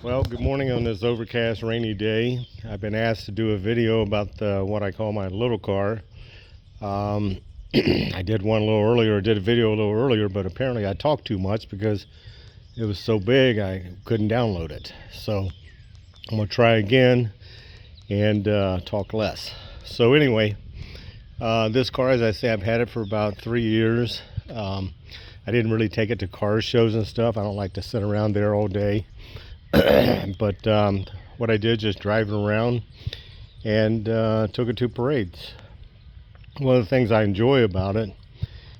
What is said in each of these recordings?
Well, good morning on this overcast, rainy day. I've been asked to do a video about what I call my little car. I did one a little earlier, did a video a little earlier, but apparently I talked too much because it was so big I couldn't download it. So I'm going to try again and talk less. So anyway, this car, as I say, I've had it for about 3 years. I didn't really take it to car shows and stuff. I don't like to sit around there all day. But what I did, just driving around and took it to parades. One of the things I enjoy about it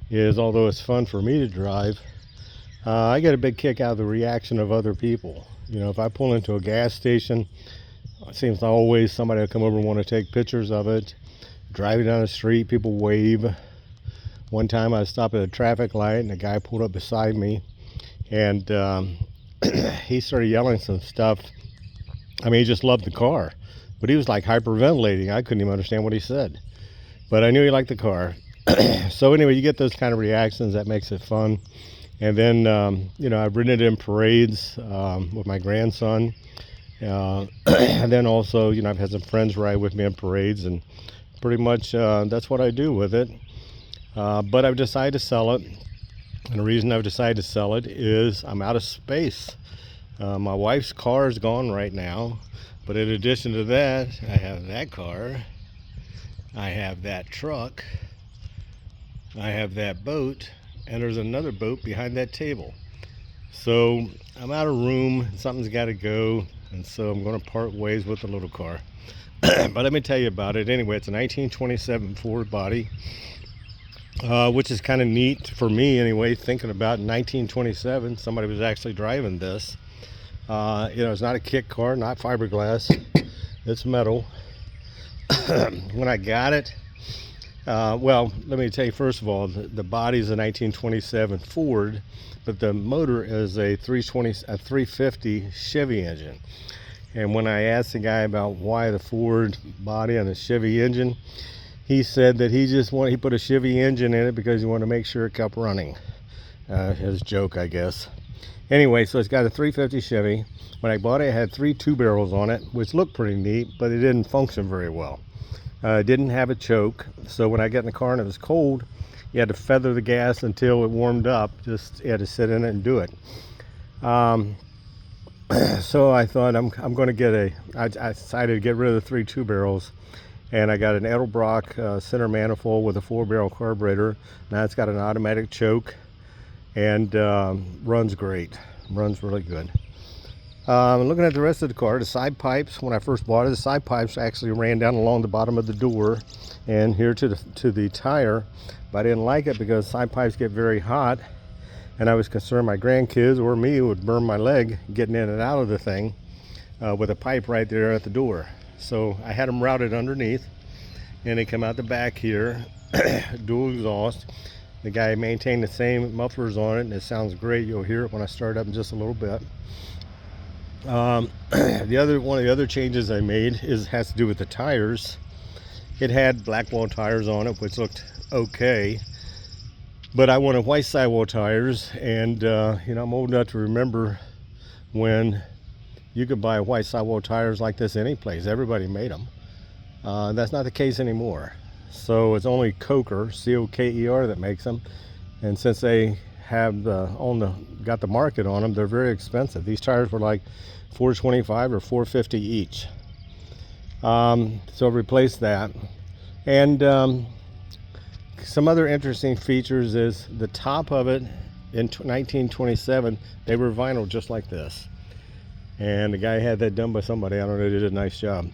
is, although it's fun for me to drive, I get a big kick out of the reaction of other people. You know, if I pull into a gas station, it seems always somebody will come over and want to take pictures of it. Driving down the street, people wave. One time I stopped at a traffic light and a guy pulled up beside me, and he started yelling some stuff. I mean, he just loved the car, but he was like hyperventilating. I couldn't even understand what he said, but I knew he liked the car. So anyway, you get those kind of reactions. That makes it fun. And then you know, I've ridden it in parades with my grandson, and then also, you know, I've had some friends ride with me in parades, and pretty much that's what I do with it. But I've decided to sell it. And the reason I've decided to sell it is I'm out of space. My wife's car is gone right now, but in addition to that, I have that car, I have that truck, I have that boat, and there's another boat behind that table. So I'm out of room, something's got to go, and so I'm going to part ways with the little car. But let me tell you about it anyway. It's a 1927 Ford body. Which is kind of neat for me anyway, thinking about 1927, somebody was actually driving this. You know, it's not a kit car, not fiberglass, it's metal. When I got it, well, let me tell you, first of all, the body is a 1927 Ford, but the motor is a 350 Chevy engine. And when I asked the guy about why the Ford body and the Chevy engine, he said that he put a Chevy engine in it because he wanted to make sure it kept running. His joke, I guess. Anyway, so it's got a 350 Chevy. When I bought it, it had 3 2-barrels on it, which looked pretty neat, but it didn't function very well. It didn't have a choke, so when I got in the car and it was cold, you had to feather the gas until it warmed up. Just you had to sit in it and do it. So I thought I'm going to get I decided to get rid of the 3 2-barrels. And I got an Edelbrock center manifold with a 4-barrel carburetor. Now it's got an automatic choke and runs great. Runs really good. Looking at the rest of the car, the side pipes, when I first bought it, the side pipes actually ran down along the bottom of the door and here to the tire. But I didn't like it because side pipes get very hot, and I was concerned my grandkids or me would burn my leg getting in and out of the thing with a pipe right there at the door. So I had them routed underneath, and they come out the back here. Dual exhaust. The guy maintained the same mufflers on it, and it sounds great. You'll hear it when I start up in just a little bit. One of the other changes I made has to do with the tires. It had black wall tires on it, which looked okay, but I wanted white sidewall tires, and you know, I'm old enough to remember when you could buy white sidewall tires like this any place. Everybody made them. That's not the case anymore. So it's only Coker, C-O-K-E-R, that makes them. And since they have got the market on them, they're very expensive. These tires were like $425 or $450 each. So replace that. And some other interesting features is the top of it in 1927, they were vinyl just like this. And the guy had that done by somebody. I don't know, they did a nice job.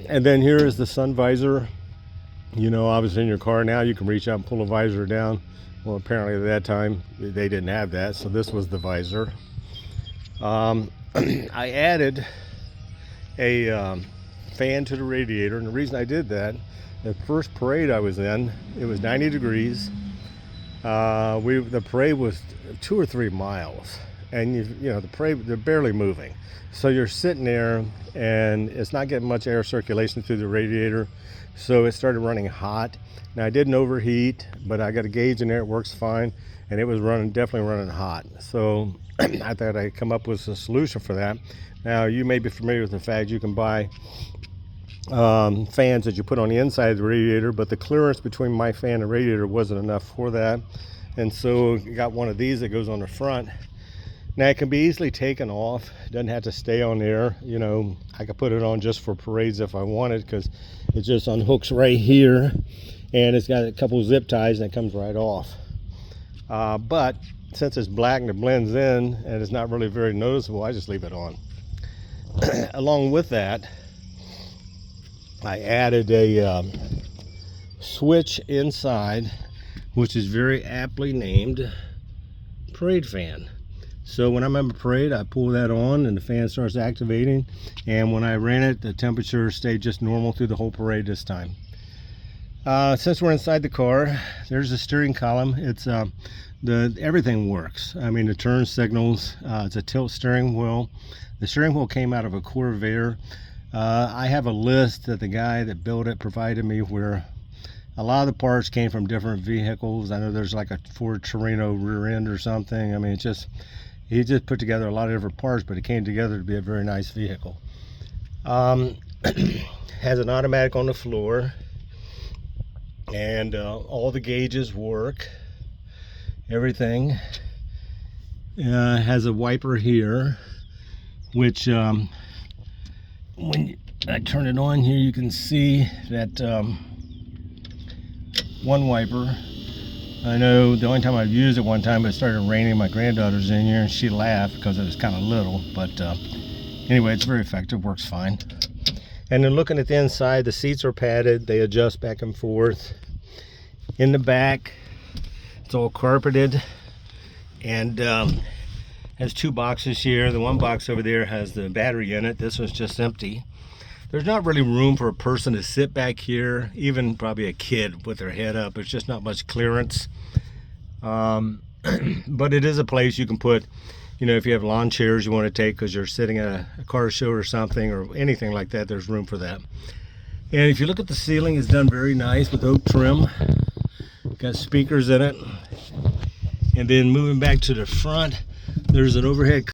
And then here is the sun visor. You know, obviously in your car now you can reach out and pull a visor down. Well, apparently at that time they didn't have that, so this was the visor. I added a fan to the radiator, and the reason I did that, the first parade I was in, it was 90 degrees. The parade was 2 or 3 miles. And you know, the parade, they're barely moving, so you're sitting there and it's not getting much air circulation through the radiator, so it started running hot. Now I didn't overheat, but I got a gauge in there, it works fine, and it was definitely running hot. So I thought I'd come up with a solution for that. Now, you may be familiar with the fact you can buy fans that you put on the inside of the radiator, but the clearance between my fan and radiator wasn't enough for that, and so you got one of these that goes on the front. Now, it can be easily taken off. It doesn't have to stay on there. You know, I could put it on just for parades if I wanted, because it just unhooks right here, and it's got a couple zip ties and it comes right off. But since it's black and it blends in and it's not really very noticeable, I just leave it on. Along with that, I added a switch inside, which is very aptly named parade fan. So when I'm in a parade, I pull that on and the fan starts activating, and when I ran it, the temperature stayed just normal through the whole parade this time. Since we're inside the car, there's the steering column. It's everything works. I mean, the turn signals, it's a tilt steering wheel. The steering wheel came out of a Corvair. I have a list that the guy that built it provided me, where a lot of the parts came from different vehicles. I know there's like a Ford Torino rear end or something. I mean, he just put together a lot of different parts, but it came together to be a very nice vehicle. Has an automatic on the floor, and all the gauges work. Everything has a wiper here, which when I turn it on here, you can see that one wiper. I know the only time I've used it one time, it started raining. My granddaughter's in here and she laughed because it was kind of little, but anyway, it's very effective, works fine. And then looking at the inside, the seats are padded, they adjust back and forth. In the back, it's all carpeted, and has two boxes here. The one box over there has the battery in it. This one's just empty. There's not really room for a person to sit back here, even probably a kid with their head up. It's just not much clearance. But it is a place you can put, you know, if you have lawn chairs you want to take because you're sitting at a car show or something or anything like that, there's room for that. And if you look at the ceiling, it's done very nice with oak trim. Got speakers in it. And then moving back to the front, there's an overhead